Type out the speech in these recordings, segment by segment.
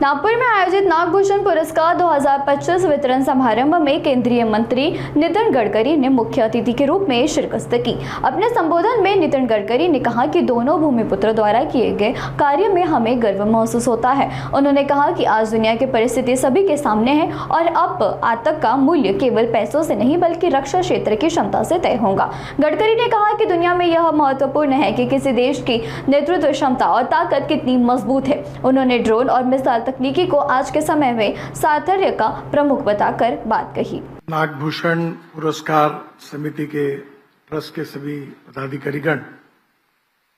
नागपुर में आयोजित नागभूषण पुरस्कार 2025 वितरण समारोह में केंद्रीय मंत्री नितिन गडकरी ने मुख्य अतिथि के रूप में शिरकत की। अपने संबोधन में नितिन गडकरी ने कहा कि दोनों भूमिपुत्रों द्वारा किए गए कार्य में हमें गर्व महसूस होता है। उन्होंने कहा कि आज दुनिया की परिस्थिति सभी के सामने है और अब आतंक का मूल्य केवल पैसों से नहीं बल्कि रक्षा क्षेत्र की क्षमता से तय होगा। गडकरी ने कहा कि दुनिया में यह महत्वपूर्ण है कि किसी देश की नेतृत्व क्षमता और ताकत कितनी मजबूत है। उन्होंने ड्रोन और मिसाइल तकनीकी को आज के समय में सामर्थ्य का प्रमुख बताकर बात कही। नागभूषण पुरस्कार समिति के ट्रस्ट के सभी पदाधिकारीगण,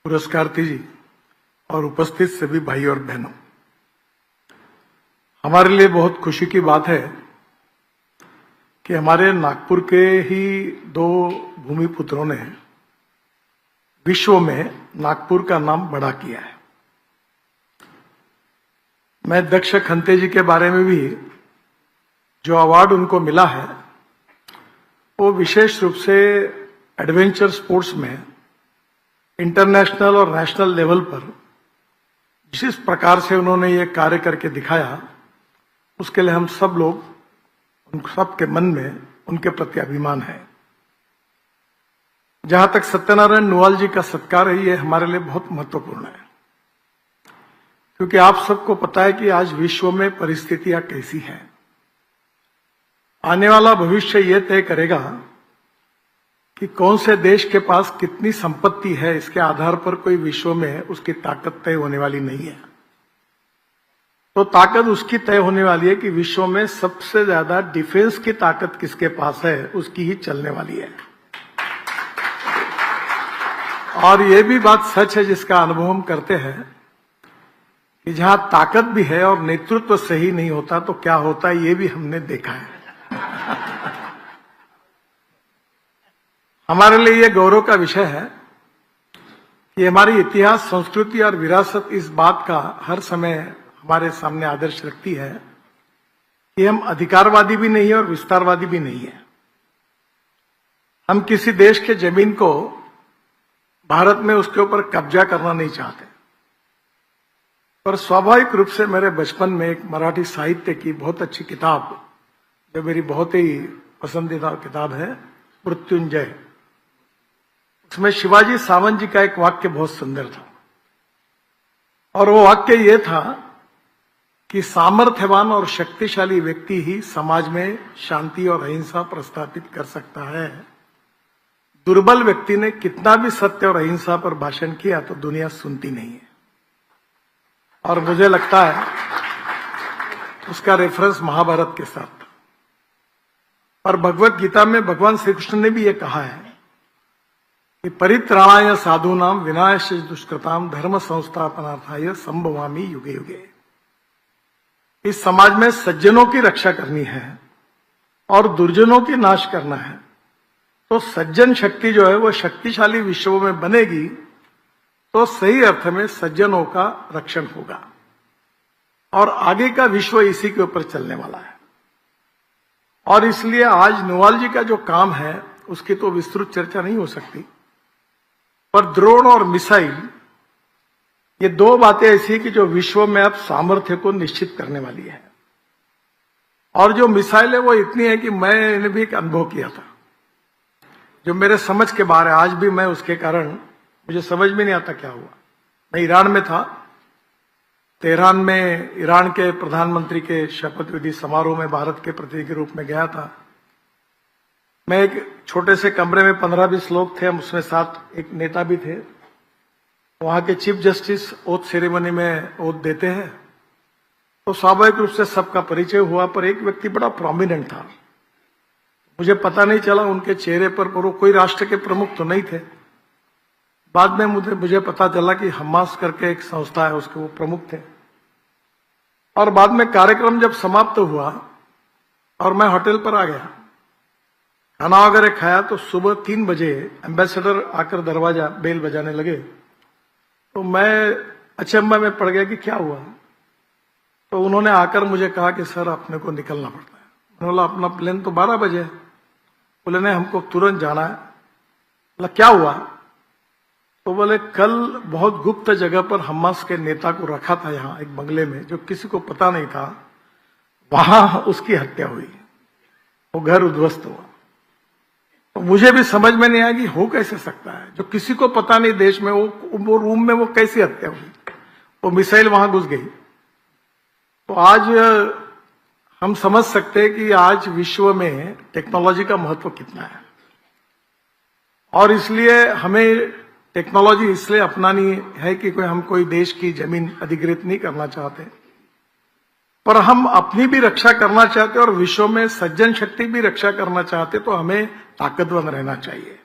पुरस्कार्थी जी और उपस्थित सभी भाई और बहनों, हमारे लिए बहुत खुशी की बात है कि हमारे नागपुर के ही दो भूमिपुत्रों ने विश्व में नागपुर का नाम बड़ा किया है। मैं दक्ष खंते जी के बारे में भी जो अवार्ड उनको मिला है वो विशेष रूप से एडवेंचर स्पोर्ट्स में इंटरनेशनल और नेशनल लेवल पर जिस प्रकार से उन्होंने ये कार्य करके दिखाया, उसके लिए हम सब लोग, उन सब के मन में उनके प्रति अभिमान है। जहां तक सत्यनारायण नुआल जी का सत्कार है, ये हमारे लिए बहुत महत्वपूर्ण है, क्योंकि आप सबको पता है कि आज विश्व में परिस्थितियां कैसी हैं। आने वाला भविष्य यह तय करेगा कि कौन से देश के पास कितनी संपत्ति है। इसके आधार पर कोई विश्व में उसकी ताकत तय होने वाली नहीं है। तो ताकत उसकी तय होने वाली है कि विश्व में सबसे ज्यादा डिफेंस की ताकत किसके पास है, उसकी ही चलने वाली है। और यह भी बात सच है जिसका अनुभव हम करते हैं कि जहां ताकत भी है और नेतृत्व सही नहीं होता तो क्या होता है, ये भी हमने देखा है। हमारे लिए यह गौरव का विषय है कि हमारी इतिहास, संस्कृति और विरासत इस बात का हर समय हमारे सामने आदर्श रखती है कि हम अधिकारवादी भी नहीं है और विस्तारवादी भी नहीं है। हम किसी देश के जमीन को भारत में उसके ऊपर कब्जा करना नहीं चाहते। पर स्वाभाविक रूप से मेरे बचपन में एक मराठी साहित्य की बहुत अच्छी किताब, जो मेरी बहुत ही पसंदीदा किताब है, मृत्युंजय, उसमें शिवाजी सावंत जी का एक वाक्य बहुत सुंदर था। और वो वाक्य ये था कि सामर्थ्यवान और शक्तिशाली व्यक्ति ही समाज में शांति और अहिंसा प्रस्थापित कर सकता है। दुर्बल व्यक्ति ने कितना भी सत्य और अहिंसा पर भाषण किया तो दुनिया सुनती नहीं है। और मुझे लगता है उसका रेफरेंस महाभारत के साथ था। और भगवत गीता में भगवान श्री कृष्ण ने भी ये कहा है कि परित्राणाय साधूनाम विनाश दुष्कृताम धर्म संस्थापनार्थाय संभवामि युगे युगे। इस समाज में सज्जनों की रक्षा करनी है और दुर्जनों की नाश करना है। तो सज्जन शक्ति जो है वो शक्तिशाली विश्व में बनेगी तो सही अर्थ में सज्जनों का रक्षण होगा और आगे का विश्व इसी के ऊपर चलने वाला है। और इसलिए आज नुआल जी का जो काम है उसकी तो विस्तृत चर्चा नहीं हो सकती, पर ड्रोन और मिसाइल, ये दो बातें ऐसी कि जो विश्व में अब सामर्थ्य को निश्चित करने वाली है। और जो मिसाइल है वो इतनी है कि मैंने भी एक अनुभव किया था जो मेरे समझ के बाहर है। आज भी मैं उसके कारण मुझे समझ में नहीं आता क्या हुआ। मैं ईरान में था, तेहरान में ईरान के प्रधानमंत्री के शपथ विधि समारोह में भारत के प्रतिनिधि के रूप में गया था। मैं एक छोटे से कमरे में 15-20 लोग थे, हम उसमें साथ एक नेता भी थे। वहां के चीफ जस्टिस ओथ सेरेमनी में ओथ देते हैं तो स्वाभाविक रूप से सबका परिचय हुआ, पर एक व्यक्ति बड़ा प्रोमिनेंट था। मुझे पता नहीं चला उनके चेहरे पर वो कोई राष्ट्र के प्रमुख तो नहीं थे। बाद में मुझे पता चला कि हमास करके एक संस्था है, उसके वो प्रमुख थे। और बाद में कार्यक्रम जब समाप्त हुआ और मैं होटल पर आ गया, खाना वगैरह खाया, तो सुबह 3 बजे एम्बेसडर आकर दरवाजा बेल बजाने लगे। तो मैं अचंभा में पड़ गया कि क्या हुआ। तो उन्होंने आकर मुझे कहा कि सर अपने को निकलना पड़ता है। मैंने बोला अपना प्लेन तो 12 बजे है। बोले नहीं, हमको तुरंत जाना है। बोला क्या हुआ। तो बोले कल बहुत गुप्त जगह पर हमास के नेता को रखा था यहाँ एक बंगले में, जो किसी को पता नहीं था, वहां उसकी हत्या हुई, वो घर उद्ध्वस्त हुआ। तो मुझे भी समझ में नहीं आया कि हो कैसे सकता है, जो किसी को पता नहीं देश में, वो रूम में वो कैसी हत्या हुई, वो मिसाइल वहां घुस गई। तो आज हम समझ सकते हैं कि आज विश्व में टेक्नोलॉजी का महत्व कितना है, और इसलिए हमें टेक्नोलॉजी इसलिए अपनानी है कि हम कोई देश की जमीन अधिकृत नहीं करना चाहते, पर हम अपनी भी रक्षा करना चाहते और विश्व में सज्जन शक्ति भी रक्षा करना चाहते, तो हमें ताकतवर रहना चाहिए।